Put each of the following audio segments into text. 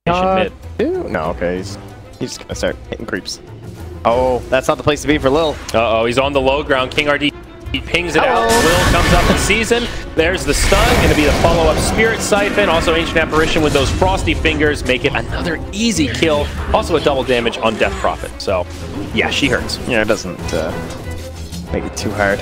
mid. No, okay. He's just gonna start hitting creeps. Oh, that's not the place to be for Lil. Uh-oh, he's on the low ground. King RD he pings it out. Lil comes up and sees him. There's the stun. Going to be the follow-up Spirit Siphon. Also Ancient Apparition with those frosty fingers. Make it another easy kill. Also a double damage on Death Prophet. So, yeah, she hurts. Yeah, it doesn't make it too hard.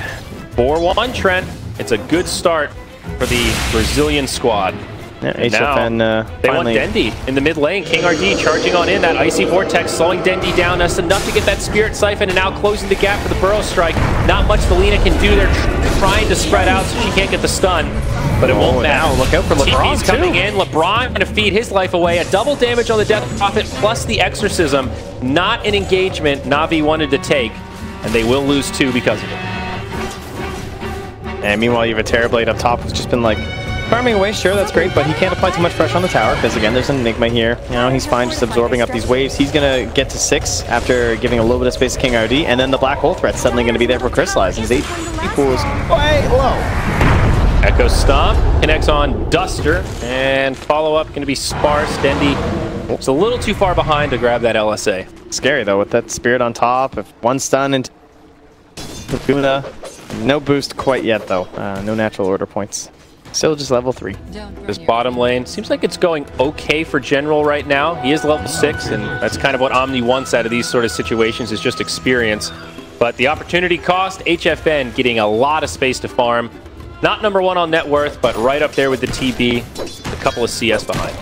4-1 Trent. It's a good start for the Brazilian squad. Yeah, HFN they finally... want Dendi in the mid lane. King RD charging on in. That Icy Vortex slowing Dendi down. That's enough to get that Spirit Siphon and now closing the gap for the Burrow Strike. Not much the Lina can do. They're trying to spread out so she can't get the stun, but it won't matter. Look out for LeBron TP's coming in. LeBron going to feed his life away. A double damage on the Death Prophet plus the Exorcism. Not an engagement Navi wanted to take, and they will lose 2 because of it. And meanwhile, you have a Terrorblade up top who's just been like farming away. Sure, that's great, but he can't apply too much pressure on the tower because again, there's an Enigma here. You know, he's fine just absorbing up these waves. He's gonna get to 6 after giving a little bit of space to King RD, and then the Black Hole threat's suddenly gonna be there for Crystallize. His HP equals way low. Echo Stomp connects on Duster, and follow-up going to be sparse. Dendi it's a little too far behind to grab that LSA. Scary though with that Spirit on top. If one stun into Laguna. No boost quite yet though. No natural order points. Still just level 3. This bottom lane seems like it's going okay for General right now. He is level 6, and that's kind of what Omni wants out of these sort of situations is just experience. But the opportunity cost, HFN getting a lot of space to farm. Not number 1 on net worth, but right up there with the TB. A couple of CS behind.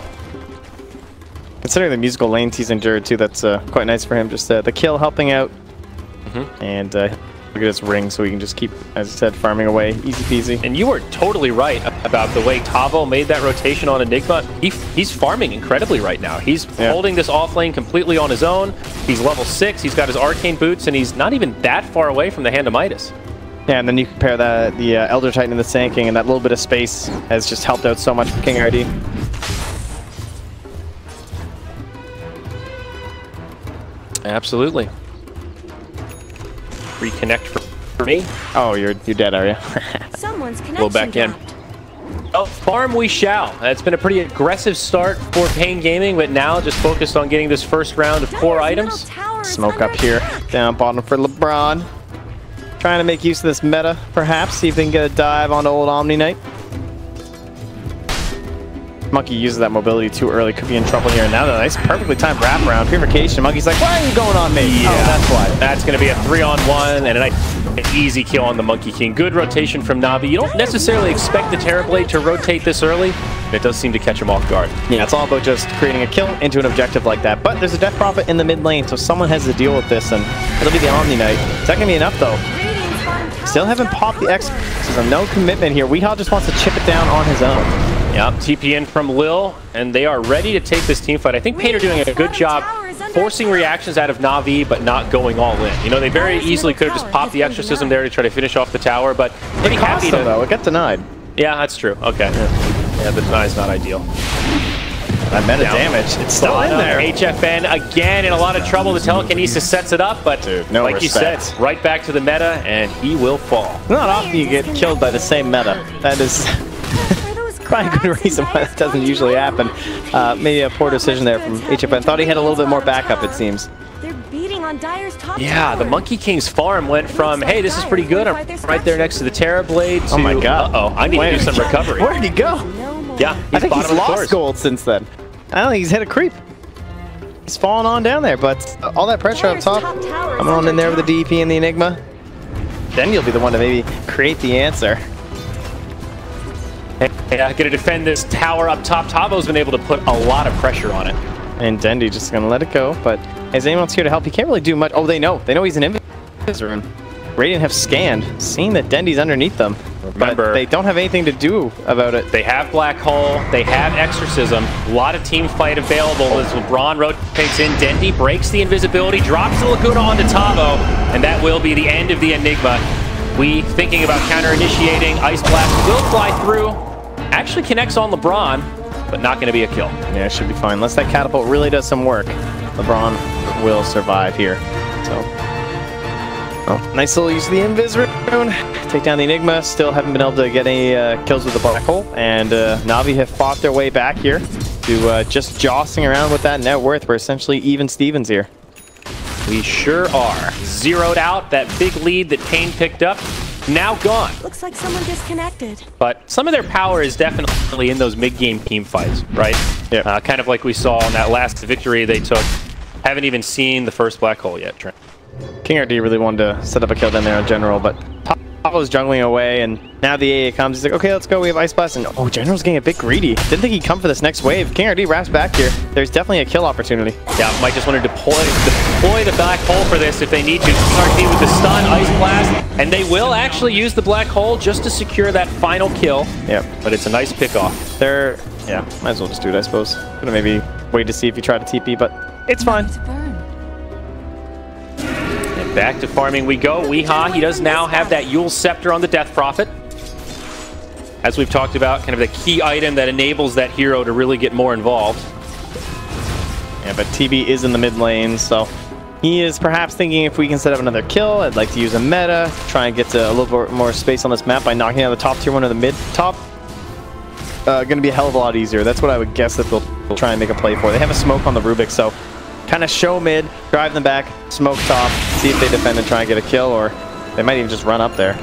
Considering the musical lanes he's endured too, that's quite nice for him. Just the kill helping out. And look at his ring, so he can just keep, as I said, farming away, easy peasy. And you were totally right about the way Tavo made that rotation on Enigma. He's farming incredibly right now. He's holding this off lane completely on his own. He's level 6, he's got his arcane boots, and he's not even that far away from the Hand of Midas. Yeah, and then you compare that, the Elder Titan and the Sand King, and that little bit of space has just helped out so much for King RD. Absolutely. Reconnect for me. Oh, you're dead, are you? Someone's Go back in. Oh, farm we shall. It's been a pretty aggressive start for paiN Gaming, but now just focused on getting this first round of core items. Smoke up here, down bottom for LeBron. Trying to make use of this meta, perhaps. See if they can get a dive onto old Omni Knight. Monkey uses that mobility too early, could be in trouble here. And now the nice, perfectly timed wraparound. Purification. Monkey's like, why are you going on me? Yeah, oh, that's why. That's going to be a 3-on-1 and an easy kill on the Monkey King. Good rotation from Navi. You don't necessarily expect the Terrorblade to rotate this early, but it does seem to catch him off guard. Yeah, it's all about just creating a kill into an objective like that. But there's a Death Prophet in the mid lane, so someone has to deal with this, and it'll be the Omni Knight. Is that going to be enough, though? Still haven't popped the Exorcism. No commitment here. Weehao just wants to chip it down on his own. Yep, TP in from Lil, and they are ready to take this team fight. I think paiN are doing a good job forcing reactions out of Navi, but not going all in. You know, they very easily could have just popped the Exorcism there to try to finish off the tower, but pretty happy to... though. It got denied. Yeah, that's true. Okay. Yeah, the deny's not ideal. That meta damage. It's still in there. HFN again in a lot of trouble. The telekinesis sets it up, but like you said, right back to the meta, and he will fall. Not often you get killed by the same meta. That is probably a good reason why that doesn't usually happen. Maybe a poor decision there from HFN. Thought he had a little bit more backup, it seems. Yeah, the Monkey King's farm went from, hey, this is pretty good, I'm right there next to the Terrorblade, to, oh my god. Uh-oh, I need to do some recovery. Where'd he go? Yeah, I think he's lost gold since then. I don't think he's hit a creep. He's fallen on down there, but all that pressure up top, coming on in there with the DP and the Enigma, then you'll be the one to maybe create the answer. Yeah, gonna defend this tower up top. Tavo's been able to put a lot of pressure on it. And Dendi just gonna let it go, but as anyone's here to help, he can't really do much. Oh, they know he's in Invis room. Radiant have scanned, seeing that Dendi's underneath them. Remember, but they don't have anything to do about it. They have Black Hole, they have Exorcism, a lot of team fight available as LeBron rotates in. Dendi breaks the invisibility, drops the Laguna onto Tavo, and that will be the end of the Enigma. We thinking about counter-initiating. Ice Blast will fly through. Actually connects on LeBron, but not going to be a kill. Yeah, it should be fine. Unless that catapult really does some work, LeBron will survive here. So, oh, nice little use of the Invis rune. Take down the Enigma. Still haven't been able to get any kills with the Black Hole. And Navi have fought their way back here. to just jossing around with that net worth. We're essentially even Stevens here. We sure are. Zeroed out. That big lead that paiN picked up, now gone. Looks like someone disconnected. But some of their power is definitely in those mid-game team fights, right? Yeah. Kind of like we saw in that last victory they took. Haven't even seen the first black hole yet, Trent. KingRD really wanted to set up a kill down there in general, but Taho's jungling away, and now the AA comes. He's like, okay, let's go. We have Ice Blast. And oh, General's getting a bit greedy. Didn't think he'd come for this next wave. KingRD wraps back here. There's definitely a kill opportunity. Yeah, might just want to deploy the black hole for this if they need to. KingRD with the stun, Ice Blast, and they will actually use the black hole just to secure that final kill. Yep. But it's a nice pickoff. Yeah, might as well just do it, I suppose. Gonna maybe wait to see if you try to TP, but it's fine. And back to farming we go. Weehaw, he does now have that Yule Scepter on the Death Prophet. As we've talked about, kind of the key item that enables that hero to really get more involved. Yeah, but TB is in the mid lane, so he is perhaps thinking if we can set up another kill, I'd like to use a meta, try and get to a little bit more space on this map by knocking out the top tier one of the mid top. Gonna be a hell of a lot easier. That's what I would guess that they'll try and make a play for. They have a smoke on the Rubik, so kind of show mid, drive them back, smoke top, see if they defend and try and get a kill, or they might even just run up there.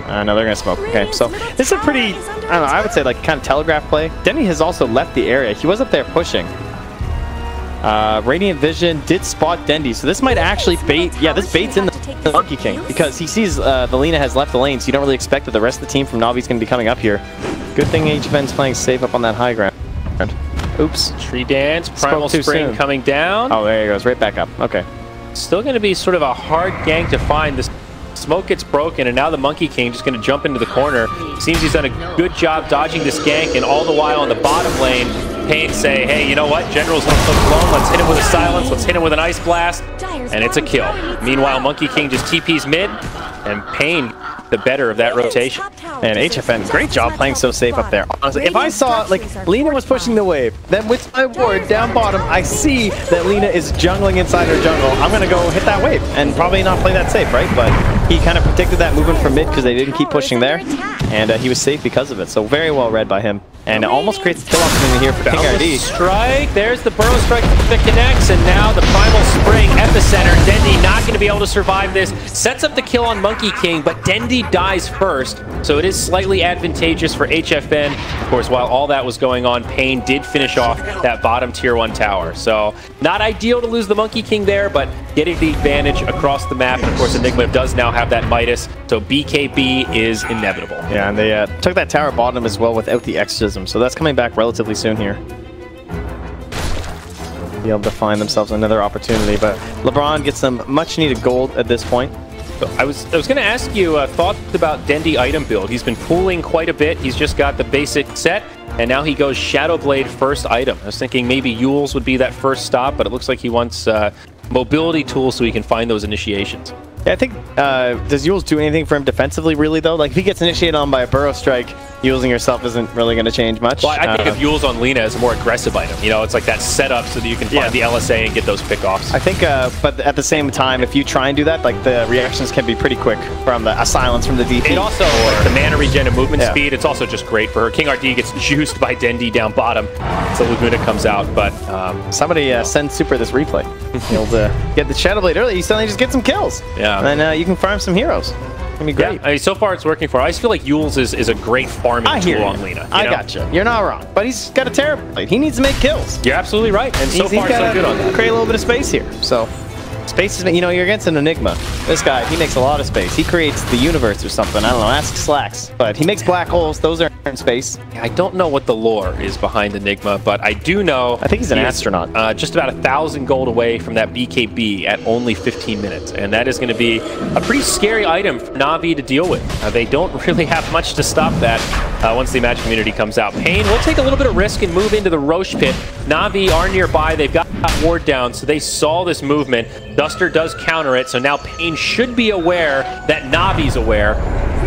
No, they're gonna smoke. Okay, so this is a pretty, I don't know, I would say like kind of telegraph play. Denny has also left the area. He was up there pushing. Radiant Vision did spot Dendy, so this might actually bait. Yeah, this baits in the Monkey King because he sees the Lina has left the lane, so you don't really expect that the rest of the team from Navi is going to be coming up here. Good thing HFN's playing safe up on that high ground. Oops. Tree Dance, Primal Spring coming down. Oh, there he goes, right back up. Okay. Still going to be sort of a hard gank to find. The smoke gets broken, and now the Monkey King just going to jump into the corner. Seems he's done a good job dodging this gank, and all the while on the bottom lane, paiN say, hey, you know what? General's not so alone. Let's hit him with a silence. Let's hit him with an Ice Blast. And it's a kill. Meanwhile, Monkey King just TP's mid, and paiN the better of that rotation. And HFN, great job playing so safe up there. Honestly, if I saw, like, Lina was pushing the wave, then with my ward down bottom, I see that Lina is jungling inside her jungle. I'm going to go hit that wave and probably not play that safe, right? But he kind of predicted that movement from mid because they didn't keep pushing there. And he was safe because of it. So very well read by him. And it almost creates a kill opportunity here for KingRD. Strike. There's the Burrow Strike that connects. And now the Primal Spring Epicenter. Dendy not going to be able to survive this. Sets up the kill on Monkey King, but Dendy dies first. So it is slightly advantageous for HFN. Of course, while all that was going on, paiN did finish off that bottom tier 1 tower. So not ideal to lose the Monkey King there, but getting the advantage across the map. And of course, Enigma does now have that Midas. So BKB is inevitable. Yeah, and they took that tower bottom as well without the exorcism. So that's coming back relatively soon here. Be able to find themselves another opportunity, but LeBron gets some much needed gold at this point. So I was going to ask you thoughts about Dendy item build. He's been pooling quite a bit. He's just got the basic set, and now he goes Shadow Blade first item. I was thinking maybe Yule's would be that first stop, but it looks like he wants mobility tools so he can find those initiations. Yeah, I think, does Yules do anything for him defensively, really, though? Like, if he gets initiated on by a Burrow Strike, Yulesing yourself isn't really going to change much. Well, I think of Yules on Lina as a more aggressive item. You know, it's like that setup so that you can find the LSA and get those pickoffs. I think, but at the same time, if you try and do that, like, the reactions can be pretty quick from a silence from the DP. It also, like, the mana regen and movement speed, it's also just great for her. KingRD gets juiced by Dendy down bottom, so Laguna comes out, but... somebody send Super this replay. He'll get the Shadow Blade early, you suddenly just get some kills. Yeah. And then you can farm some heroes. It's gonna be great. Yeah, I mean, so far it's working for her. I just feel like Yules is a great farming tool on Lina. I gotcha. You're not wrong. But he's got a terrible blade. He needs to make kills. You're absolutely right. And so far, so good on that. Create a little bit of space here. So, space is, you know, you're against an Enigma. This guy, he makes a lot of space. He creates the universe or something. I don't know. Ask Slacks. But he makes black holes. Those are in space. I don't know what the lore is behind Enigma, but I do know... I think he's an astronaut. Just about 1,000 gold away from that BKB at only 15 minutes. And that is going to be a pretty scary item for Navi to deal with. They don't really have much to stop that once the Magic Community comes out. paiN will take a little bit of risk and move into the Roche pit. Navi are nearby. They've got ward down, so they saw this movement. Duster does counter it, so now paiN should be aware that Navi's aware.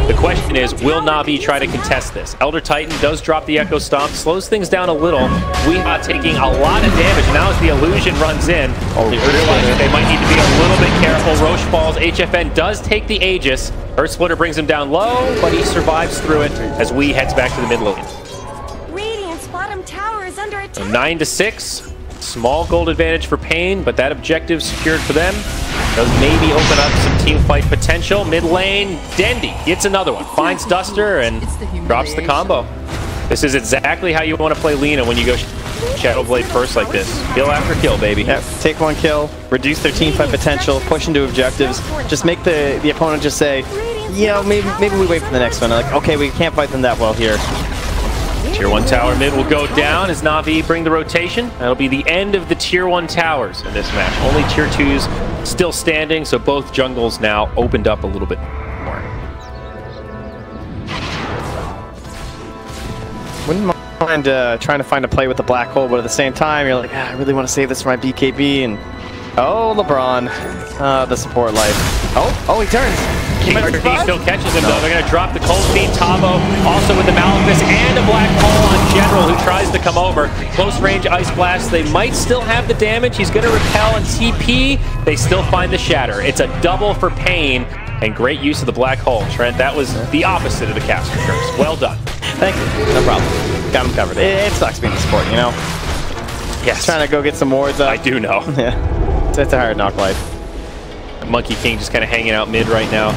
The question is, will Navi try to contest this? Elder Titan does drop the Echo Stomp, slows things down a little. Weehaw taking a lot of damage. Now as the illusion runs in, they realize that they might need to be a little bit careful. Roche falls. HFN does take the Aegis. Earth Splitter brings him down low, but he survives through it as Wee heads back to the mid lane. Radiant's bottom tower is under attack. So 9-6. Small gold advantage for paiN, but that objective secured for them. Does maybe open up some team fight potential. Mid lane, Dendy gets another one. Finds Duster and drops the combo. This is exactly how you want to play Lina when you go Shadowblade first like this. Kill after kill, baby. Yep. Take one kill, reduce their team fight potential, push into objectives. Just make the opponent just say, yeah, maybe we wait for the next one. Like, okay, we can't fight them that well here. Tier 1 tower mid will go down as Navi bring the rotation. That'll be the end of the Tier 1 towers in this match. Only Tier 2s still standing, so both jungles now opened up a little bit more. Wouldn't mind trying to find a play with the black hole, but at the same time, you're like, I really want to save this for my BKB. And oh, LeBron, the support life. Oh, he turns. King RD still catches him, though. They're going to drop the Cold Feet. Tavo also with the Maleficus and a Black Hole on General, who tries to come over. Close range Ice Blast. They might still have the damage. He's going to repel and TP. They still find the Shatter. It's a double for paiN, and great use of the Black Hole. Trent, that was the opposite of the caster curse. Well done. Thank you. No problem. Got him covered. It sucks being a support, you know? Yes. Trying to go get some wards up. I do know. Yeah. It's a hard knock life. Monkey King just kind of hanging out mid right now.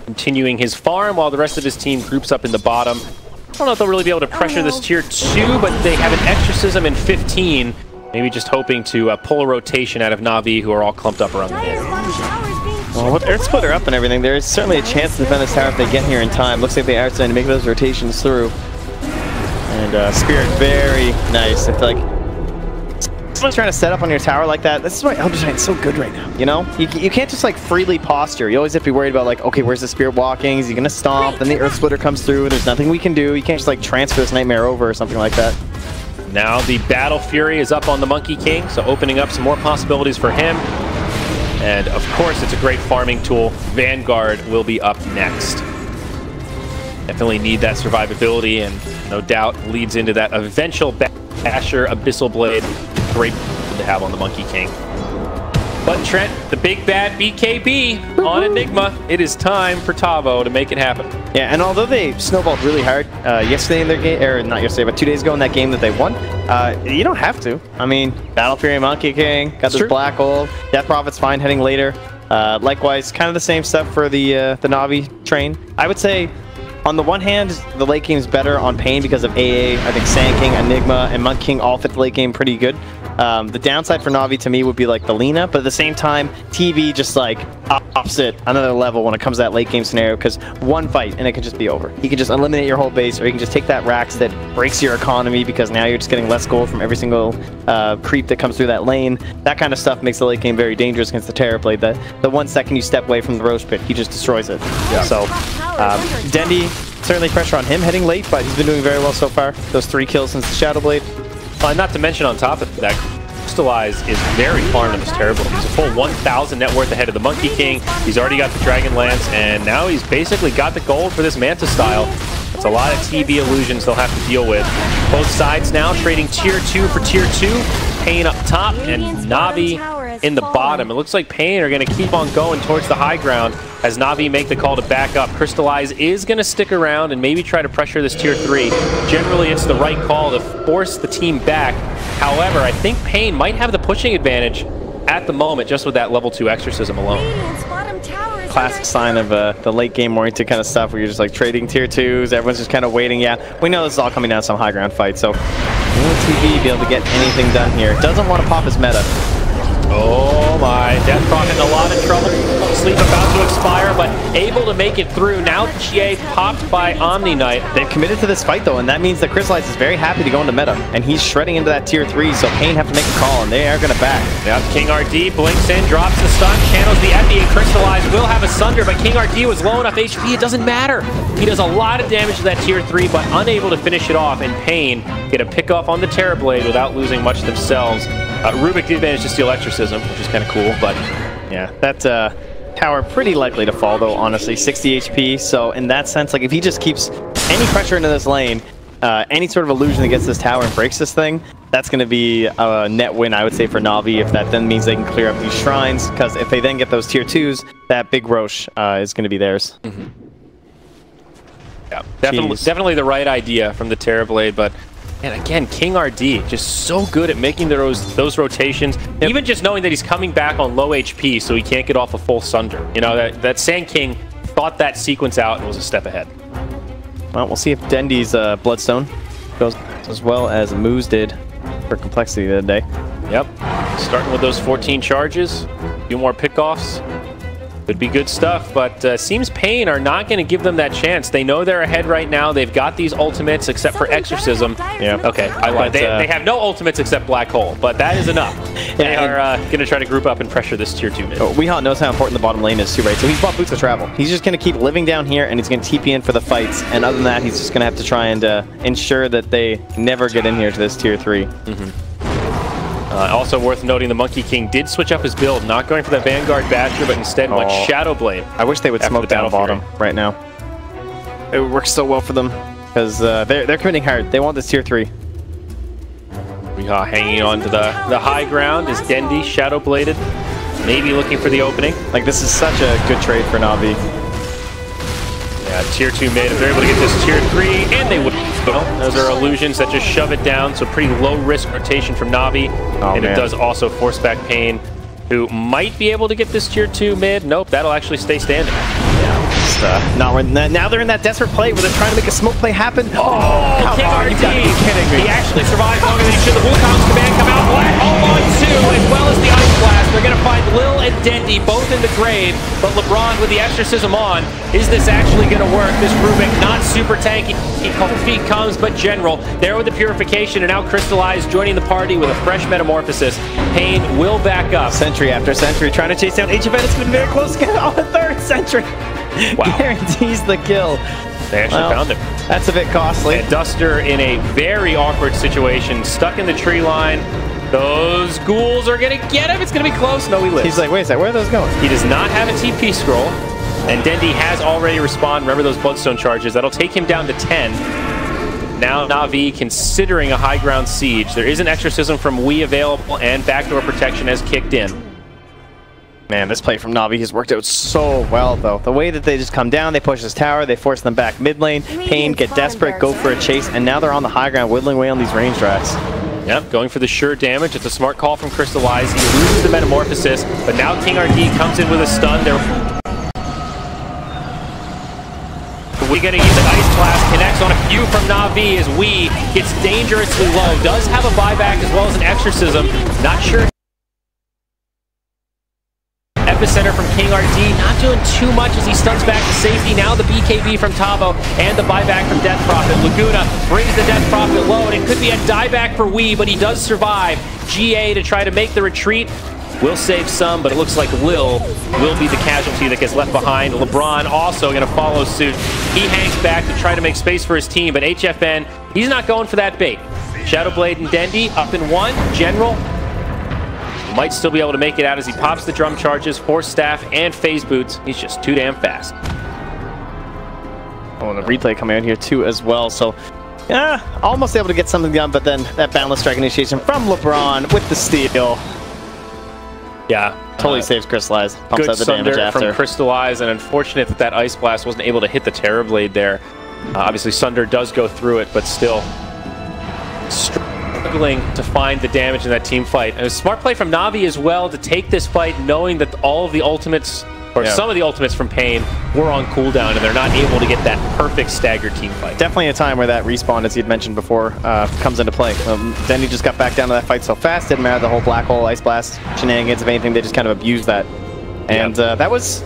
Continuing his farm while the rest of his team groups up in the bottom. I don't know if they'll really be able to pressure this Tier 2, but they have an Exorcism in 15. Maybe just hoping to pull a rotation out of Navi, who are all clumped up around the mid. Well, with Earth Splitter up and everything, there is certainly a chance to defend this tower if they get here in time. Looks like they are starting to make those rotations through. And Spirit, very nice. If like someone's trying to set up on your tower like that, this is why Elder Giant's so good right now, you know? You can't just like freely posture. You always have to be worried about like, okay, where's the Spirit walking? Is he gonna stomp? Then the Earth Splitter comes through, there's nothing we can do. You can't just like transfer this Nightmare over or something like that. Now the Battle Fury is up on the Monkey King, so opening up some more possibilities for him. And of course, it's a great farming tool. Vanguard will be up next. Definitely need that survivability, and no doubt leads into that eventual Basher Abyssal Blade. Great to have on the Monkey King. But Trent, the big bad BKB on Enigma. It is time for Tavo to make it happen. Yeah, and although they snowballed really hard yesterday in their game, or not yesterday, but 2 days ago in that game that they won, you don't have to. I mean, Battle Fury, Monkey King, got this Black Hole, Death Prophet's fine heading later. Likewise, kind of the same stuff for the Navi train. I would say, on the one hand, the late game's better on paiN because of AA. I think Sand King, Enigma, and Monkey King all fit the late game pretty good. The downside for Navi to me would be like the Lina, but at the same time, TV just like opposite another level when it comes to that late game scenario, because one fight and it can just be over. You can just eliminate your whole base, or you can just take that Rax that breaks your economy because now you're just getting less gold from every single creep that comes through that lane. That kind of stuff makes the late game very dangerous against the Terrorblade. The 1 second you step away from the Roach Pit, he just destroys it. Yeah. So, Dendy, certainly pressure on him heading late, but he's been doing very well so far. Those 3 kills since the Shadowblade. Not to mention on top of that, Crystallize is very far into this Terrorblade. He's a full 1,000 net worth ahead of the Monkey King. He's already got the Dragon Lance, and now he's basically got the gold for this Manta style. That's a lot of TB illusions they'll have to deal with. Both sides now trading Tier 2 for Tier 2. paiN up top and Navi in the bottom. It looks like paiN are going to keep on going towards the high ground as Navi make the call to back up. Crystallize is going to stick around and maybe try to pressure this Tier 3. Generally, it's the right call to force the team back. However, I think paiN might have the pushing advantage at the moment just with that level 2 Exorcism alone. Classic sign of the late game oriented kind of stuff where you're just like trading Tier 2s, everyone's just kind of waiting. Yeah, we know this is all coming down to some high ground fight, so will TV be able to get anything done here? Doesn't want to pop his meta. Oh my, Death Prophet in a lot of trouble. Sleep about to expire, but able to make it through. Now GA popped by Omni Knight. They've committed to this fight though, and that means that Crystallize is very happy to go into meta, and he's shredding into that Tier 3, so paiN have to make a call, and they are going to back. Yep, King RD blinks in, drops the stun, channels the Epi, and Crystallize will have a Sunder, but King RD was low enough HP, it doesn't matter. He does a lot of damage to that Tier 3, but unable to finish it off, and paiN get a pick off on the Terrorblade without losing much themselves. Rubik did manage to steal Exorcism, which is kind of cool, but yeah, that tower pretty likely to fall though, honestly. 60 HP, so in that sense, like if he just keeps any pressure into this lane, any sort of illusion that gets this tower and breaks this thing, that's going to be a net win, I would say, for Navi, if that then means they can clear up these shrines, because if they then get those Tier 2s, that big Roche is going to be theirs. Yeah, definitely the right idea from the Terrorblade, but And again, King RD just so good at making those rotations. Yep. Even just knowing that he's coming back on low HP, so he can't get off a full Sunder. You know, that Sand King thought that sequence out and was a step ahead. Well, we'll see if Dendy's Bloodstone goes as well as Moose did for complexity the other day. Yep. Starting with those 14 charges, a few more pickoffs. Could be good stuff, but seems paiN are not going to give them that chance. They know they're ahead right now. They've got these ultimates except for Exorcism. Yeah. Okay, I lied. They have no ultimates except Black Hole, but that is enough. They are going to try to group up and pressure this tier 2 mid. Weehawk knows how important the bottom lane is too, right? So he's bought Boots of Travel. He's just going to keep living down here, and he's going to TP in for the fights. And other than that, he's just going to have to try and ensure that they never get in here to this tier 3. Also worth noting, the Monkey King did switch up his build, not going for the Vanguard Basher, but instead went Shadow Blade. I wish they would smoke down bottom right now. It works so well for them because they're committing hard. They want this tier 3. Weehawk hanging on to the high ground is Dendy, Shadow Bladed, maybe looking for the opening. Like, this is such a good trade for Navi. Yeah, tier 2 mid, if they're able to get this tier 3, and they would. Those are illusions that just shove it down, so pretty low risk rotation from Navi. And it does also force back paiN, who might be able to get this tier 2 mid. Nope, that'll actually stay standing. Yeah, now they're in that desperate play where they're trying to make a smoke play happen. Oh, King RD! You gotta be kidding me. He actually survived longer than he should. The Wukong's command come out. Black Hole on 2, as well as the Ice Blast. They're going to find Lil and Dendy both in the grave, but LeBron with the Exorcism on. Is this actually going to work? This Rubik not super tanky. Cold Feet comes, but General there with the Purification, and now Crystallized joining the party with a fresh Metamorphosis. paiN will back up. Sentry after Sentry trying to chase down HFN. It's been very close to get on the third Sentry. Wow. Guarantees the kill. They actually found him. That's a bit costly. And Duster in a very awkward situation, stuck in the tree line. Those ghouls are going to get him. It's going to be close. No, he lives. He's like, wait a second, where are those going? He does not have a TP scroll. And Dendy has already respawned. Remember those Bloodstone charges. That'll take him down to 10. Now Navi considering a high ground siege. There is an Exorcism from Wii available, and backdoor protection has kicked in. Man, this play from Navi has worked out so well, though. The way that they just come down, they push this tower, they force them back mid lane, paiN get desperate, go for a chase, and now they're on the high ground, whittling away on these range racks. Yep, going for the sure damage. It's a smart call from Crystallize. He loses the Metamorphosis, but now King RD comes in with a stun. We're going to use an Ice Blast, connects on a few from Navi as Wii gets dangerously low. Does have a buyback as well as an Exorcism. Not sure. Epicenter from King RD, not doing too much as he stuns back to safety. Now the BKB from Tavo and the buyback from Death Prophet. Laguna brings the Death Prophet low, and it could be a dieback for Wii, but he does survive. GA to try to make the retreat. Will save some, but it looks like Lil will be the casualty that gets left behind. LeBron also going to follow suit. He hangs back to try to make space for his team, but HFN, he's not going for that bait. Shadowblade and Dendy up in 1. General might still be able to make it out as he pops the drum charges, Force Staff, and Phase Boots. He's just too damn fast. Oh, and the replay coming out here too as well. So, yeah, almost able to get something done, but then that Boundless Strike initiation from LeBron with the steal. Yeah. Totally saves Crystallize. Pumps Good out the damage after. from Crystallize, and unfortunate that that Ice Blast wasn't able to hit the Terrorblade there. Obviously, Sunder does go through it, but still struggling to find the damage in that team fight. And a smart play from Navi as well to take this fight knowing that all of the ultimates, or some of the ultimates from paiN, were on cooldown, and they're not able to get that perfect staggered team fight. Definitely a time where that respawn, as you'd mentioned before, comes into play. Dendy just got back down to that fight so fast, didn't matter the whole Black Hole, Ice Blast shenanigans. If anything, they just kind of abused that. And that was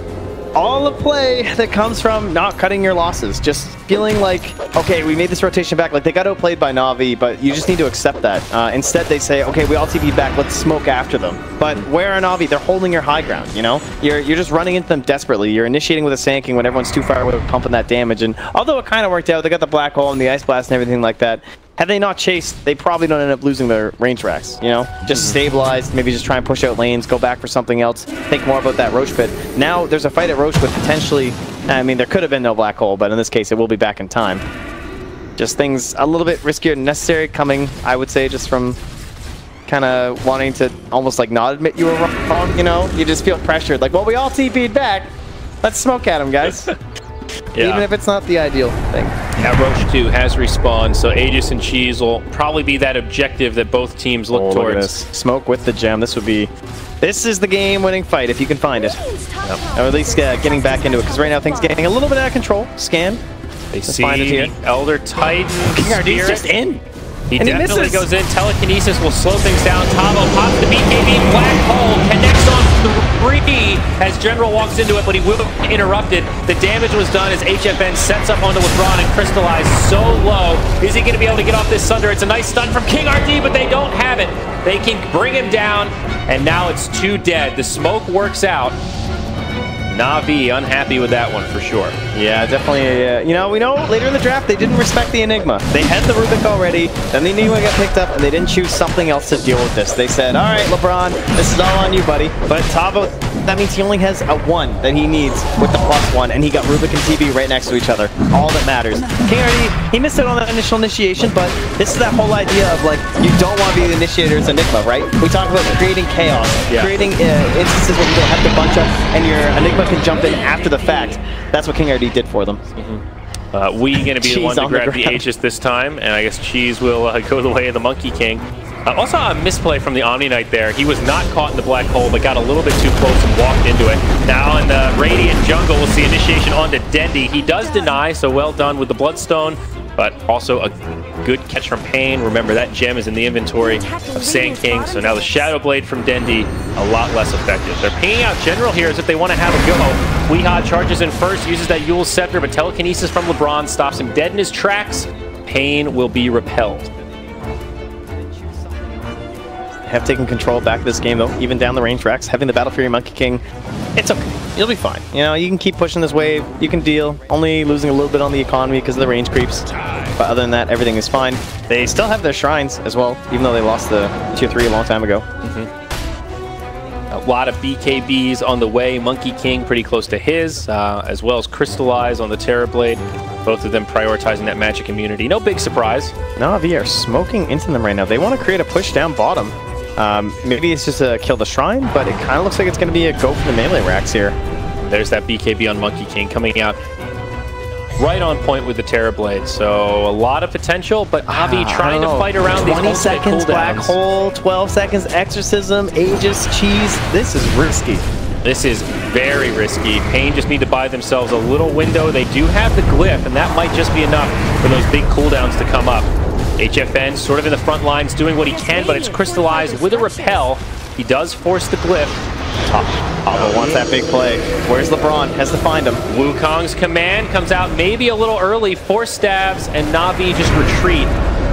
all the play that comes from not cutting your losses. Just feeling like, okay, we made this rotation back. Like, they got outplayed by Navi, but you just need to accept that. Instead, they say, okay, we all TP'd back, let's smoke after them. But where are Navi? They're holding your high ground, you know? You're just running into them desperately. You're initiating with a Sand King when everyone's too far away with pumping that damage. And although it kind of worked out, they got the Black Hole and the Ice Blast and everything like that. Had they not chased, they probably don't end up losing their range racks, you know? Just stabilize, maybe just try and push out lanes, go back for something else, think more about that Roche pit. Now there's a fight at Roche with potentially, I mean, there could have been no Black Hole, but in this case, it will be back in time. Just things a little bit riskier than necessary coming, I would say, just from kind of wanting to almost like not admit you were wrong, you know? You just feel pressured, like, well, we all TP'd back. Let's smoke at him, guys. even if it's not the ideal thing. Yeah, Roche 2 has respawned, so Aegis and Cheese will probably be that objective that both teams look towards. Look at this. Smoke with the gem. This is the game-winning fight if you can find it. Yep. Or at least getting back into it, because right now things getting a little bit out of control. Scan. They see the Elder Titan. He's just in. He definitely goes in. Telekinesis will slow things down. Tavo pops the BKB. Black hole connects on 3 as General walks into it, but he will be interrupted. The damage was done as HFN sets up onto LeBron and Crystallize so low. Is he going to be able to get off this Sunder? It's a nice stun from King RD, but they don't have it. They can bring him down, and now it's 2 dead. The smoke works out. Navi unhappy with that one for sure. Yeah, definitely. You know, we know later in the draft they didn't respect the Enigma. They had the Rubik already, then the Enigma got picked up, and they didn't choose something else to deal with this. They said, all right, LeBron, this is all on you, buddy. But Tavo, that means he only has a 1 that he needs with the +1, and he got Rubik and TB right next to each other. All that matters. King RD, he missed out on that initial initiation, but this is that whole idea of, like, you don't want to be the initiator's Enigma, right? We talk about creating chaos, creating instances where people have to bunch up, and your Enigma can jump in after the fact. That's what King RD did for them. We going to be the one to grab the Aegis this time, and I guess Cheese will go the way of the Monkey King. Also a misplay from the Omni Knight there. He was not caught in the black hole, but got a little bit too close and walked into it. Now in the Radiant Jungle, we'll see initiation onto Dendy. He does deny, so well done with the Bloodstone, but also a good catch from paiN. Remember, that gem is in the inventory of Sand King, so now the Shadow Blade from Dendy, a lot less effective. They're pinging out General here as if they want to have a go. Weehawk charges in first, uses that Yule Scepter, but telekinesis from LeBron stops him dead in his tracks. paiN will be repelled. Have taken control back of this game, though, even down the range racks. Having the Battle Fury Monkey King, it's okay. You'll be fine. You know, you can keep pushing this wave. You can deal. Only losing a little bit on the economy because of the range creeps. But other than that, everything is fine. They still have their shrines as well, even though they lost the Tier 3 a long time ago. A lot of BKBs on the way. Monkey King pretty close to his, as well as Crystallize on the Terrorblade. Both of them prioritizing that magic immunity. No big surprise. Navi are smoking into them right now. They want to create a push down bottom. Maybe it's just a kill the shrine, but it kind of looks like it's going to be a go for the melee racks here. There's that BKB on Monkey King coming out right on point with the Terrorblade. So a lot of potential, but Navi trying to fight around these 20 seconds black hole, 12 seconds exorcism, Aegis, Cheese. This is risky. This is very risky. paiN just need to buy themselves a little window. They do have the glyph, and that might just be enough for those big cooldowns to come up. HFN sort of in the front lines doing what he can, but it's Crystallized with a repel. He does force the glyph. Tavo wants that big play. Where's LeBron? Has to find him. Wukong's command comes out maybe a little early. 4 stabs, and Navi just retreat.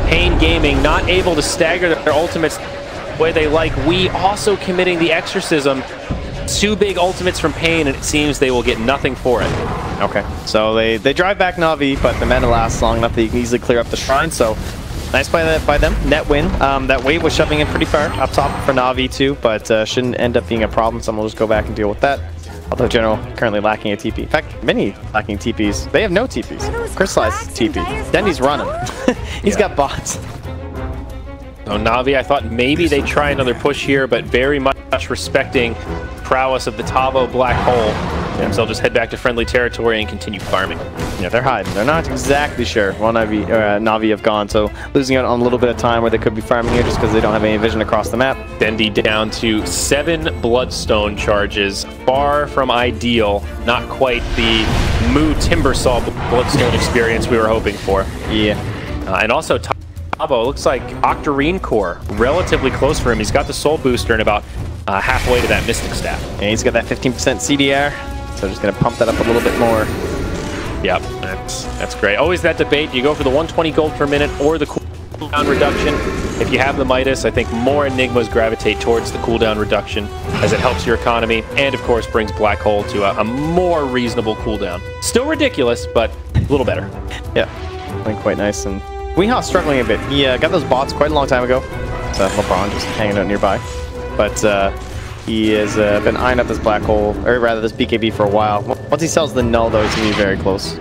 paiN Gaming not able to stagger their ultimates the way they like. We also committing the exorcism. 2 big ultimates from paiN, and it seems they will get nothing for it. Okay, so they drive back Navi, but the mana lasts long enough that you can easily clear up the shrine, so nice play by them. Net win. That wave was shoving in pretty far up top for Navi too, but shouldn't end up being a problem. Someone will just go back and deal with that. Although General currently lacking a TP. In fact, many lacking TPs. They have no TPs. Crystallized TP. Dendy's running. He's got bots. So Navi, I thought maybe they'd try another push here, but very much respecting prowess of the Tavo black hole. Yeah, so they'll just head back to friendly territory and continue farming. Yeah, they're hiding. They're not exactly sure. Well, Navi have gone, so losing out on a little bit of time where they could be farming here just because they don't have any vision across the map. Dendy down to 7 Bloodstone charges. Far from ideal. Not quite the Moo Timbersaw Bloodstone experience we were hoping for. Yeah. And also Tavo, looks like Octarine Core. Relatively close for him. He's got the Soul Booster and about halfway to that Mystic Staff. And he's got that 15% CDR. So just going to pump that up a little bit more. Yep, that's great. Always that debate. Do you go for the 120 gold per minute or the cooldown reduction? If you have the Midas, I think more Enigmas gravitate towards the cooldown reduction as it helps your economy and, of course, brings Black Hole to a more reasonable cooldown. Still ridiculous, but a little better. Yeah, playing quite nice. And Weehawk's struggling a bit. He got those bots quite a long time ago. So LeBron just hanging out nearby. But he has been eyeing up this black hole, or rather this BKB for a while. Once he sells the null, though, it's going to be very close.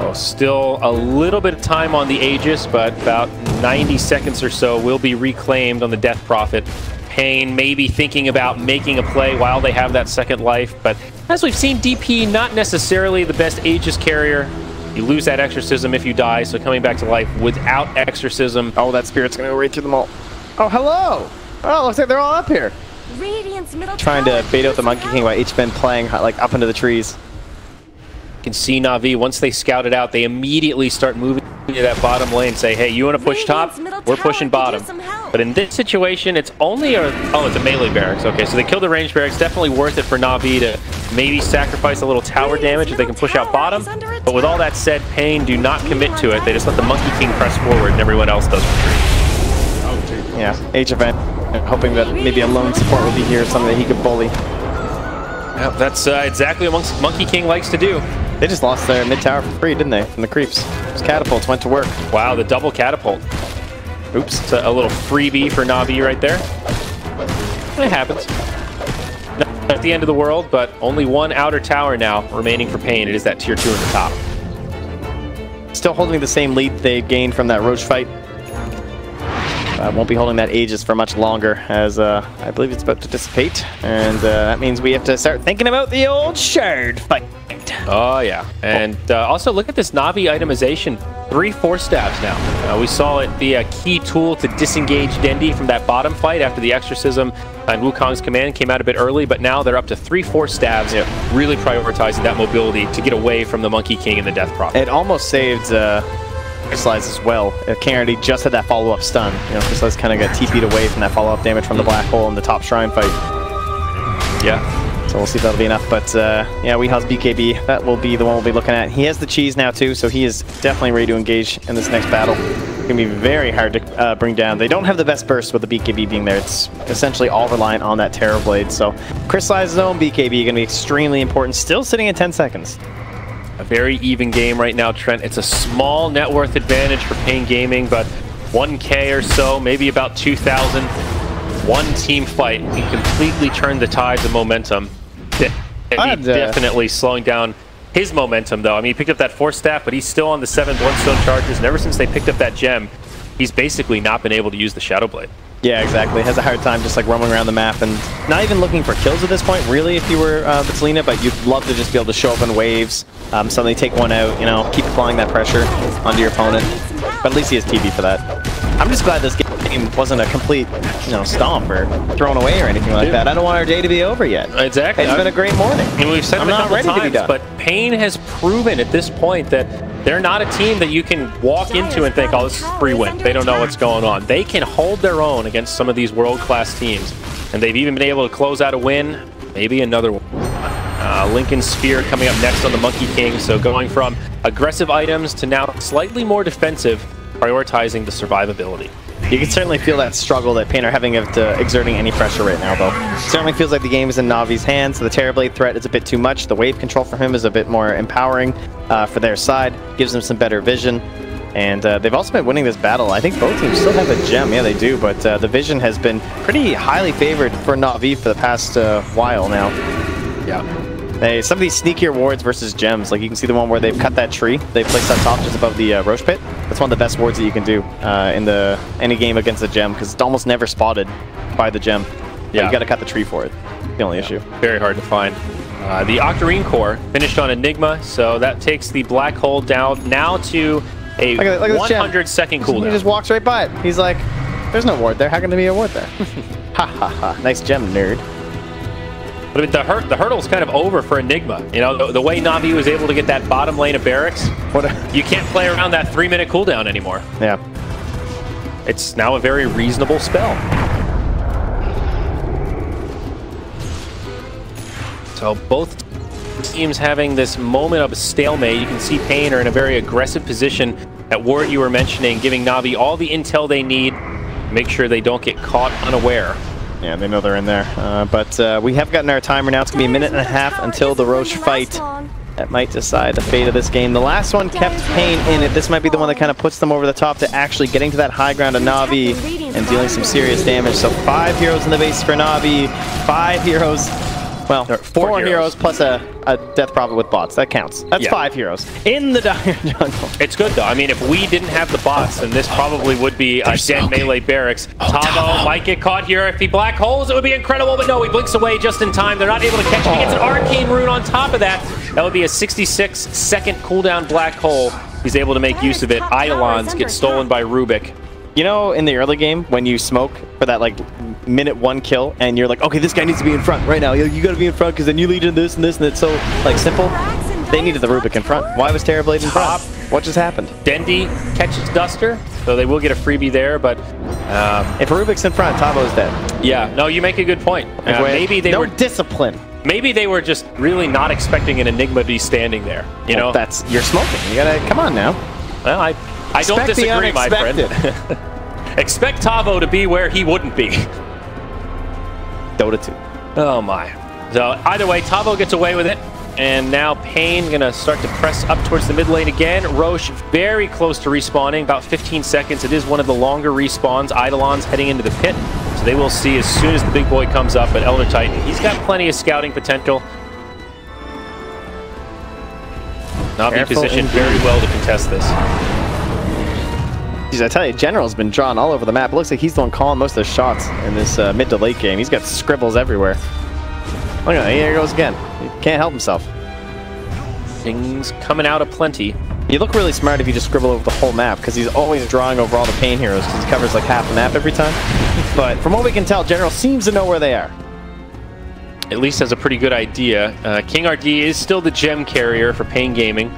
Oh, still a little bit of time on the Aegis, but about 90 seconds or so will be reclaimed on the Death Prophet. paiN, maybe thinking about making a play while they have that second life. But as we've seen, DP not necessarily the best Aegis carrier. You lose that Exorcism if you die, so coming back to life without Exorcism. Oh, that Spirit's going to go right through them all. Oh, hello! Oh, looks like they're all up here. Radiant's middle Trying to bait out the Monkey King while H been playing like up into the trees. You can see Navi, once they scout it out, they immediately start moving to that bottom lane, say, hey, you want to push top? We're pushing bottom. But in this situation, it's only a... Oh, it's a melee barracks. Okay, so they killed the range barracks. Definitely worth it for Navi to maybe sacrifice a little tower damage if they can push out bottom. But with all that said, paiN do not commit to it. They just let the Monkey King press forward and everyone else does retreat. Yeah, H event. Hoping that maybe a lone support will be here, something that he could bully. Yep, that's exactly what Monkey King likes to do. They just lost their mid tower for free, didn't they? From the creeps. Those catapults went to work. Wow, the double catapult. Oops, it's a little freebie for Navi right there. It happens. Not at the end of the world, but only one outer tower now remaining for paiN. It is that tier 2 at the top. Still holding the same lead they gained from that Roche fight. Won't be holding that Aegis for much longer, as I believe it's about to dissipate, and that means we have to start thinking about the old shard fight. Oh yeah, and also look at this Navi itemization. 3 Force Stabs now. We saw it be a key tool to disengage Dendi from that bottom fight after the Exorcism and Wukong's command came out a bit early, but now they're up to 3 Force Stabs, really prioritizing that mobility to get away from the Monkey King and the Death Prophet. It almost saved Crystallize as well. King already just had that follow-up stun. You know, Crystallize kind of got TP'd away from that follow-up damage from the Black Hole in the top shrine fight. Yeah. So we'll see if that'll be enough. But yeah, Weeha's BKB, that will be the one we'll be looking at. He has the cheese now too, so he is definitely ready to engage in this next battle. It's going to be very hard to bring down. They don't have the best burst with the BKB being there. It's essentially all reliant on that Terror Blade. So Crystallize's own BKB going to be extremely important. Still sitting at 10 seconds. A very even game right now, Trent. It's a small net worth advantage for paiN Gaming, but 1K or so, maybe about 2,000. One team fight can completely turn the tides of momentum. Definitely slowing down his momentum, though. I mean, he picked up that Force Staff, but he's still on the 7 Bloodstone charges, and ever since they picked up that gem, he's basically not been able to use the Shadow Blade. Yeah, exactly. Has a hard time just like roaming around the map and not even looking for kills at this point, really, if you were Vitalina, but you'd love to just be able to show up in waves, suddenly take one out, you know, keep applying that pressure onto your opponent. But at least he has TV for that. I'm just glad this game wasn't a complete, you know, stomp or thrown away or anything like that. I don't want our day to be over yet. Exactly. It's been a great morning. And we've said it a couple times, but paiN has proven at this point that they're not a team that you can walk into and think, oh, this is a free win. They don't know what's going on. They can hold their own against some of these world-class teams. And they've even been able to close out a win, maybe another one. Lincoln's Spear coming up next on the Monkey King. So going from aggressive items to now slightly more defensive, prioritizing the survivability. You can certainly feel that struggle that paiN are having of exerting any pressure right now, though. It certainly feels like the game is in Navi's hands. The Terrorblade threat is a bit too much. The wave control for him is a bit more empowering for their side. Gives them some better vision. And they've also been winning this battle. I think both teams still have a gem. Yeah, they do. But the vision has been pretty highly favored for Navi for the past while now. Yeah. Some of these sneakier wards versus gems, like you can see the one where they've cut that tree. They placed that top just above the Roche Pit. That's one of the best wards that you can do in any game against a gem, because it's almost never spotted by the gem. Yeah, you got to cut the tree for it. The only issue. Very hard to find. The Octarine Core finished on Enigma, so that takes the Black Hole down now to a 100-second cooldown. He just walks right by it. He's like, "There's no ward there. How can there be a ward there?" Ha ha ha! Nice gem, nerd. But the hurdle's kind of over for Enigma. You know, the way Navi was able to get that bottom lane of barracks, you can't play around that 3-minute cooldown anymore. Yeah. It's now a very reasonable spell. So both teams having this moment of a stalemate. You can see paiN are in a very aggressive position. That ward you were mentioning, giving Navi all the intel they need, make sure they don't get caught unaware. Yeah, they know they're in there. But we have gotten our timer now. It's going to be 1.5 minutes until the Roche fight. That might decide the fate of this game. The last one kept paiN in it. This might be the one that kind of puts them over the top to actually getting to that high ground of Navi and dealing some serious damage. So 5 heroes in the base for Navi, 5 heroes Well, 4 heroes plus a Death Prophet with bots. That counts. That's 5 heroes in the dire jungle. It's good, though. I mean, if we didn't have the bots, then this probably would be a dead melee barracks. Tavo might get caught here. If he black holes, it would be incredible, but no, he blinks away just in time. They're not able to catch him. He gets an arcane rune on top of that. That would be a 66-second cooldown black hole. He's able to make use of it. Eidolons get stolen by Rubik. You know, in the early game, when you smoke for that, like, minute 1 kill, and you're like, okay, this guy needs to be in front right now. You gotta be in front, because then you lead into this, and it's so, like, simple. They needed the Rubik in front. Why was Terrorblade in front? What just happened? Dendy catches Duster, so they will get a freebie there, but... if Rubik's in front, Tavo's dead. Yeah, no, you make a good point. Maybe they were... discipline. Maybe they were just really not expecting an Enigma to be standing there, you know? You're smoking. You gotta, come on now. Well, I don't disagree, my friend. Expect Tavo to be where he wouldn't be. Dota 2. Oh my. So either way, Tavo gets away with it. And now paiN gonna start to press up towards the mid lane again. Roche very close to respawning, about 15 seconds. It is one of the longer respawns. Eidolons heading into the pit. So they will see as soon as the big boy comes up. But Elder Titan, he's got plenty of scouting potential. Navi positioned very well to contest this. Jeez, I tell you, General's been drawn all over the map. It looks like he's the one calling most of the shots in this mid to late game. He's got scribbles everywhere. Look at that, here he goes again. He can't help himself. Things coming out aplenty. You look really smart if you just scribble over the whole map, because he's always drawing over all the paiN heroes, because he covers like half the map every time. But from what we can tell, General seems to know where they are. At least has a pretty good idea. King RD is still the gem carrier for paiN Gaming.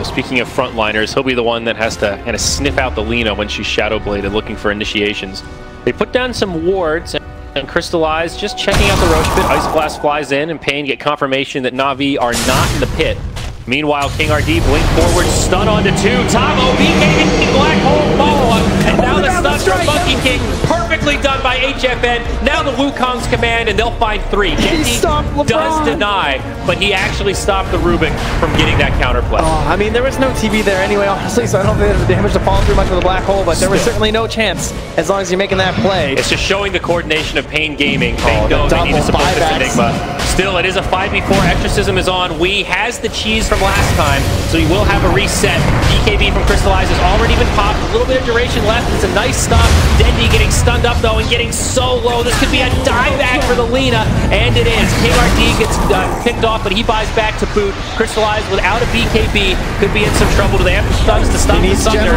Speaking of frontliners, he'll be the one that has to kind of sniff out the Lina when she's Shadowbladed looking for initiations. They put down some wards and Crystallize, just checking out the Roche pit. Ice Blast flies in and paiN get confirmation that Navi are not in the pit. Meanwhile, King RD blink forward, stun onto 2. Tavo, BK, black hole follow-up, and now the stun from Monkey King, perfectly done by HFN. Now the Wukong's command, and they'll find 3. Dendy does deny, but he actually stopped the Rubik from getting that counterplay. Oh, I mean, there was no TV there anyway, honestly, so I don't think there's damage to fall through much of the black hole, but there was certainly no chance as long as you're making that play. It's just showing the coordination of paiN Gaming. They know they need to support this Enigma. Still, it is a 5v4. Exorcism is on. Wee has the cheese from last time, so he will have a reset. BKB from Crystallize has already been popped. A little bit of duration left. It's a nice stop. Dendy getting stunned up, though, and getting so low. This could be a dieback for the Lina, and it is. King RD gets picked off, but he buys back to boot. Crystallize without a BKB could be in some trouble. Do they have the stuns to stop the Thunder?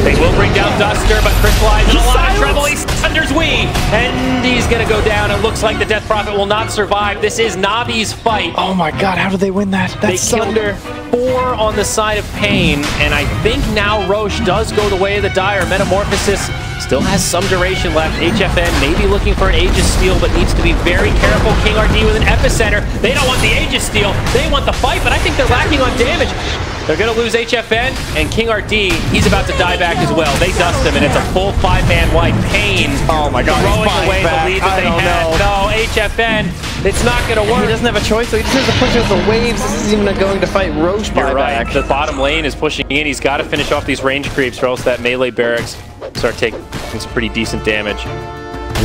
They will bring down Duster, but Crystallize in a lot of trouble. He thunders Wee, and he's going to go down. It looks like the Death Prophet will not survive. This is Navi's fight. Oh my god, how did they win that? That's Thunder. 4 on the side of paiN, and I think now Roche does go the way of the Dire. Metamorphosis still has some duration left. HFN may be looking for an Aegis Steal, but needs to be very careful. King RD with an Epicenter. They don't want the Aegis Steal. They want the fight, but I think they're lacking on damage. They're going to lose HFN, and King RD, he's about to die back as well. They dust him, and it's a full 5-man wipe. paiN throwing away the lead that they had. No, HFN, it's not going to work. He doesn't have a choice, so he just has to push out the waves. This isn't even going to fight Roche buyback. You're right. The bottom lane is pushing in. He's got to finish off these range creeps, or else that melee barracks start taking some pretty decent damage.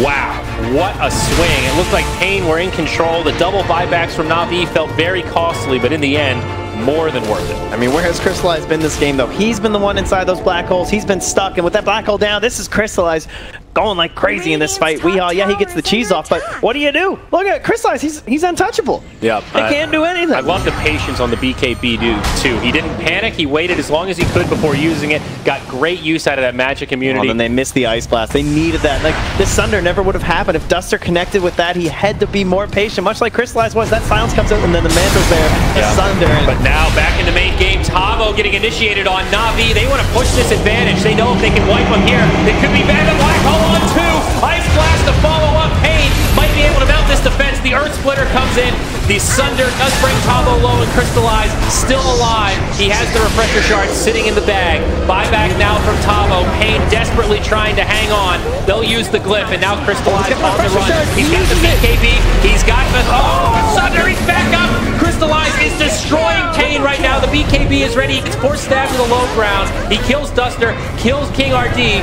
Wow, what a swing. It looked like paiN were in control. The double buybacks from Navi felt very costly, but in the end, more than worth it. I mean, where has Crystallize been this game, though? He's been the one inside those black holes. He's been stuck, and with that black hole down, this is Crystallize going like crazy in this fight. Weehaw, yeah, he gets the cheese off, but what do you do? Look at Crystallize, he's untouchable. Yeah, they can't do anything. I love the patience on the BKB dude, too. He didn't panic, he waited as long as he could before using it, got great use out of that magic immunity. And then they missed the Ice Blast. They needed that. Like, this Thunder never would have happened. If Duster connected with that, he had to be more patient, much like Crystallize was. That silence comes out, and then the Mantle's there. Yeah. Thunder. But now, back in the main game, Tavo getting initiated on Navi. They want to push this advantage. They know if they can wipe him here, it could be Vandal Black Hole on 2. Ice Blast to follow up. paiN might be able to mount this defense. The Earth Splitter comes in. The Sunder does bring Tavo low, and Crystallize still alive. He has the Refresher Shard sitting in the bag. Buyback now from Tavo. paiN desperately trying to hang on. They'll use the Glyph, and now Crystallize on the run. He's got the BKB. He's got the... Oh, Sunder, he's back up. Crystallize is destroying paiN right now. The BKB is ready. He gets force stabbed to the low ground. He kills Duster, kills King RD.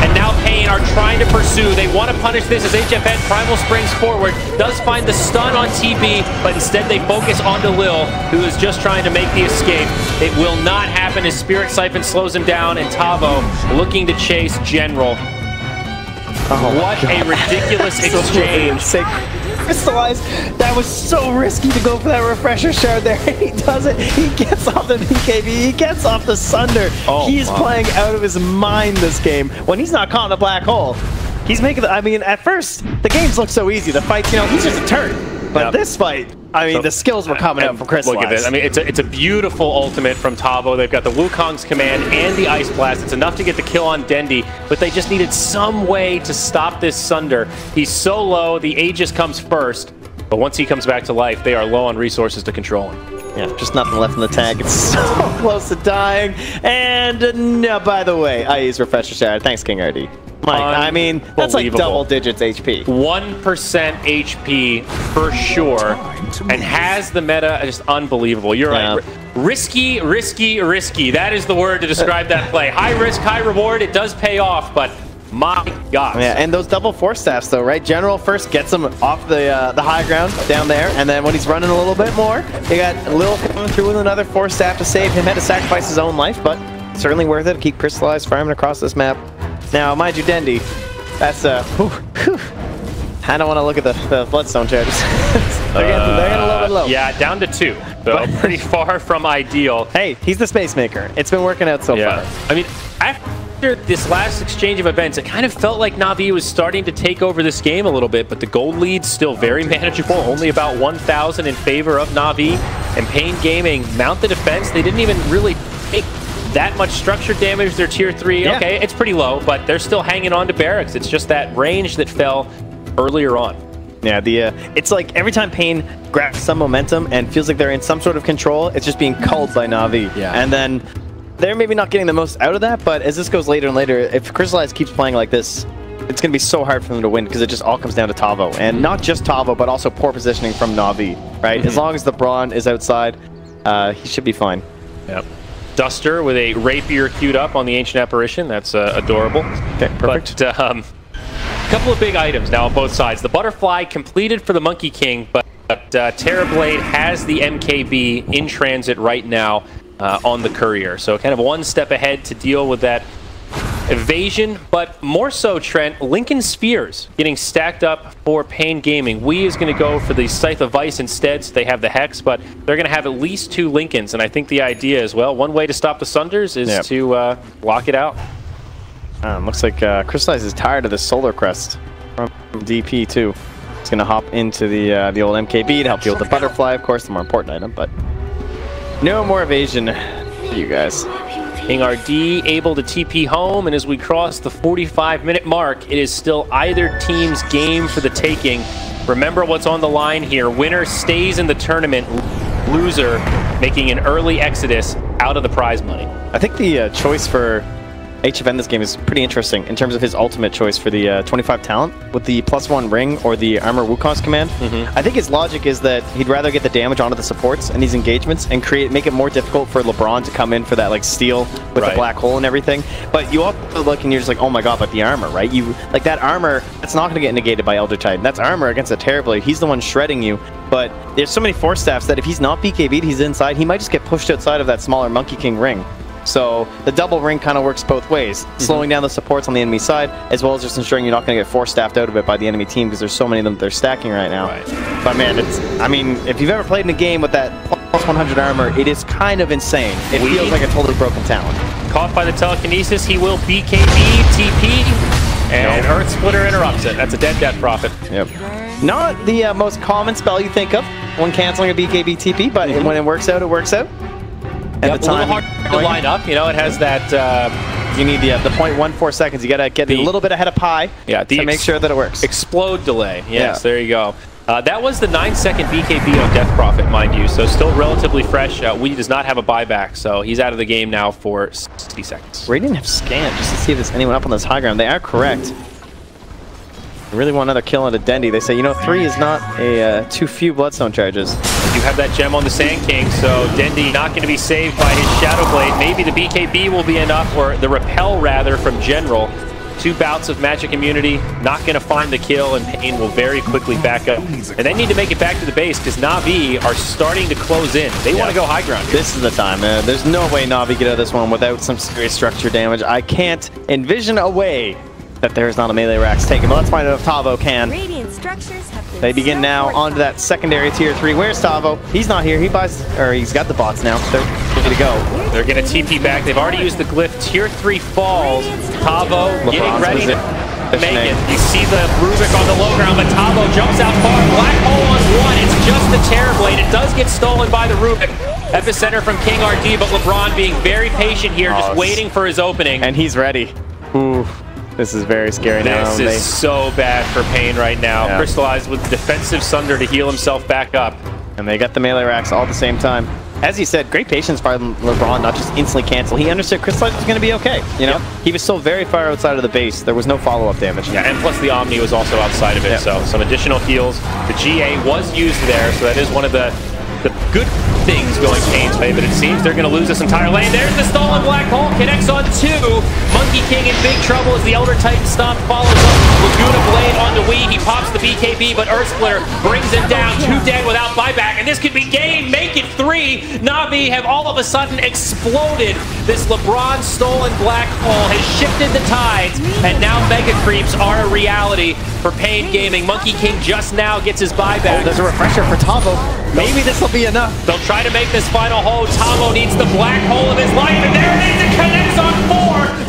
And now paiN are trying to pursue. They want to punish this as HFN Primal springs forward. Does find the stun on TB, but instead they focus onto Lil, who is just trying to make the escape. It will not happen as Spirit Siphon slows him down, and Tavo looking to chase General. Oh what a ridiculous exchange. Crystallized. That was so risky to go for that refresher shard there. He does it. He gets off the BKB. He gets off the Sunder. He's playing out of his mind this game. When he's not caught in a black hole, he's making I mean, at first, the games look so easy. The fights, you know, he's just a turd. But this fight, I mean, the skills were coming out from Crystallized. Look at this. I mean, it's a beautiful ultimate from Tavo. They've got the Wukong's command and the Ice Blast. It's enough to get the kill on Dendi, but they just needed some way to stop this Sunder. He's so low, the Aegis comes first, but once he comes back to life, they are low on resources to control him. Yeah, just nothing left in the tank. It's so close to dying. And no, by the way, I use Refresher Shard. Thanks, King RD. Mike, I mean, that's like double digits HP. 1% HP for sure, and has the meta just unbelievable. You're right. Risky, risky, risky. That is the word to describe that play. High risk, high reward. It does pay off, but my God. Yeah, and those double force staffs though, right? General first gets him off the high ground down there, and then when he's running a little bit more, you got Lil coming through with another force staff to save him. Had to sacrifice his own life, but certainly worth it to keep Crystallized farming across this map. Now, mind you, Dendi, that's I don't want to look at the Bloodstone charges. they're getting a little bit low. Yeah, down to 2. So pretty far from ideal. Hey, he's the space maker. It's been working out so far. I mean, after this last exchange of events, it kind of felt like Navi was starting to take over this game a little bit, but the gold lead's still very manageable, only about 1,000 in favor of Navi, and paiN Gaming mount the defense. They didn't even really take that much structure damage. They're tier 3. Yeah. Okay, it's pretty low, but they're still hanging on to barracks. It's just that range that fell earlier on. Yeah, it's like every time paiN grabs some momentum and feels like they're in some sort of control, it's just being culled by Navi. Yeah. And then they're maybe not getting the most out of that, but as this goes later and later, if Crystallized keeps playing like this, it's going to be so hard for them to win because it just all comes down to Tavo. And not just Tavo, but also poor positioning from Navi, right? As long as the Brawn is outside, he should be fine. Yep. Duster with a rapier queued up on the Ancient Apparition. That's adorable. Okay, perfect. But a couple of big items now on both sides. The Butterfly completed for the Monkey King, but Terrorblade has the MKB in transit right now on the Courier. So kind of one step ahead to deal with that evasion, but more so, Trent, Lincoln Spheres getting stacked up for paiN Gaming. Wii is going to go for the Scythe of Vice instead, so they have the Hex, but they're going to have at least 2 Lincolns, and I think the idea is, well, one way to stop the Sunders is to lock it out. Looks like Crystallized is tired of the Solar Crest from DP too. He's going to hop into the old MKB to help deal with the Butterfly, of course, the more important item, but no more evasion for you guys. King RD able to TP home, and as we cross the 45-minute mark, it is still either team's game for the taking. Remember what's on the line here. Winner stays in the tournament, loser making an early exodus out of the prize money. I think the choice for HFN this game is pretty interesting in terms of his ultimate choice for the 25 talent with the +1 ring or the Armor Wukong's command. I think his logic is that he'd rather get the damage onto the supports and these engagements and make it more difficult for LeBron to come in for that like steal with the black hole and everything. But you also look and you're just like, oh my god, but the armor, right? You like that armor, it's not going to get negated by Elder Titan. That's armor against a Terrorblade. He's the one shredding you. But there's so many force staffs that if he's not BKB'd, he's inside, he might just get pushed outside of that smaller Monkey King ring. So the double ring kind of works both ways, slowing down the supports on the enemy side, as well as just ensuring you're not going to get force staffed out of it by the enemy team because there's so many of them that they're stacking right now. But man, I mean, if you've ever played in a game with that +100 armor, it is kind of insane. It feels like a totally broken talent. Caught by the telekinesis, he will BKB, TP, and Earth Splitter interrupts it. That's a dead Prophet. Yep. Not the most common spell you think of when canceling a BKB TP, but when it works out, it works out. And a little hard to line up, you know, it has that... you need the 0.14 seconds. You got to get a little bit ahead of pi to make sure that it works. Explode delay. Yes, there you go. That was the 9-second BKB on Death Prophet, mind you, so still relatively fresh. Wii does not have a buyback, so he's out of the game now for 60 seconds. Radiant have scanned just to see if there's anyone up on this high ground. They are correct. They really want another kill on a Dendi. They say, you know, 3 is not too few Bloodstone charges. You have that gem on the Sand King, so Dendi not going to be saved by his Shadow Blade. Maybe the BKB will be enough, or the Repel rather, from General. 2 bouts of magic immunity, not going to find the kill, and paiN will very quickly back up. And they need to make it back to the base because Navi are starting to close in. They want to go high ground. This is the time, man. There's no way Navi get out of this one without some serious structure damage. I can't envision a way that there is not a melee Rax taken, but let's find out if Tavo can. Radiant structures have been They begin now onto that secondary tier 3. Where's Tavo? He's not here. He buys, or he's got the bots now. They're ready to go. They're going to TP back. They've already used the glyph. Tier 3 falls. Tavo getting ready to make it. You see the Rubik on the low ground, but Tavo jumps out far. Black hole on 1. It's just the Terrorblade. It does get stolen by the Rubik. Epicenter from gArD, but LeBron being very patient here, just waiting for his opening. And he's ready. Ooh. This is very scary now. This is so bad for paiN right now. Yeah. Crystallized with defensive Sunder to heal himself back up. And they got the melee Rax all at the same time. As he said, great patience by LeBron, not just instantly cancel. He understood Crystallized was going to be okay. You know, he was still very far outside of the base. There was no follow-up damage. Yeah, and plus the Omni was also outside of it, so some additional heals. The GA was used there, so that is one of the good things going paiN's way, but it seems they're going to lose this entire lane. There's the stolen Black Hole, connects on 2. Monkey King in big trouble as the Elder Titan Stomp follows up. Laguna Blade onto Wii, he pops the BKB, but Earth Splitter brings him down. 2 dead without buyback, and this could be game. Make it 3. Navi have all of a sudden exploded. This LeBron stolen Black Hole has shifted the tides, and now Mega Creeps are a reality for paiN Gaming. Monkey King just now gets his buyback. Oh, there's a refresher for Tavo. Maybe this will be enough. They'll try to make this final hole. Tavo needs the black hole of his life, and there it is. It connects on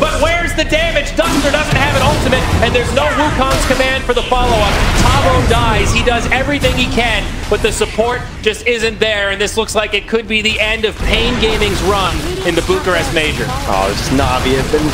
4, but where's the damage? Duster doesn't have an ultimate, and there's no Wukong's command for the follow-up. Tavo dies. He does everything he can, but the support just isn't there, and this looks like it could be the end of paiN Gaming's run in the Bucharest Major. Oh, it's just Navi have been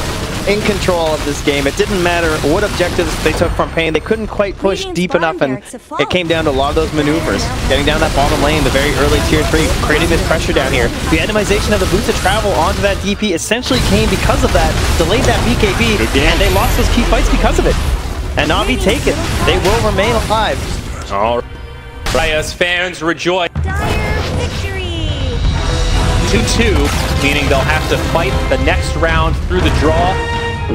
in control of this game. It didn't matter what objectives they took from paiN. They couldn't quite push deep enough, and it came down to a lot of those maneuvers. Getting down that bottom lane, the very early tier 3, creating this pressure down here. The itemization of the boot to travel onto that DP essentially came because of that, delayed that BKB, and they lost those key fights because of it. And Navi take it. They will remain alive. All right, us fans rejoice. 2-2, meaning they'll have to fight the next round through the draw.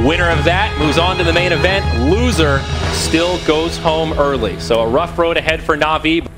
Winner of that moves on to the main event. Loser still goes home early. So a rough road ahead for Navi.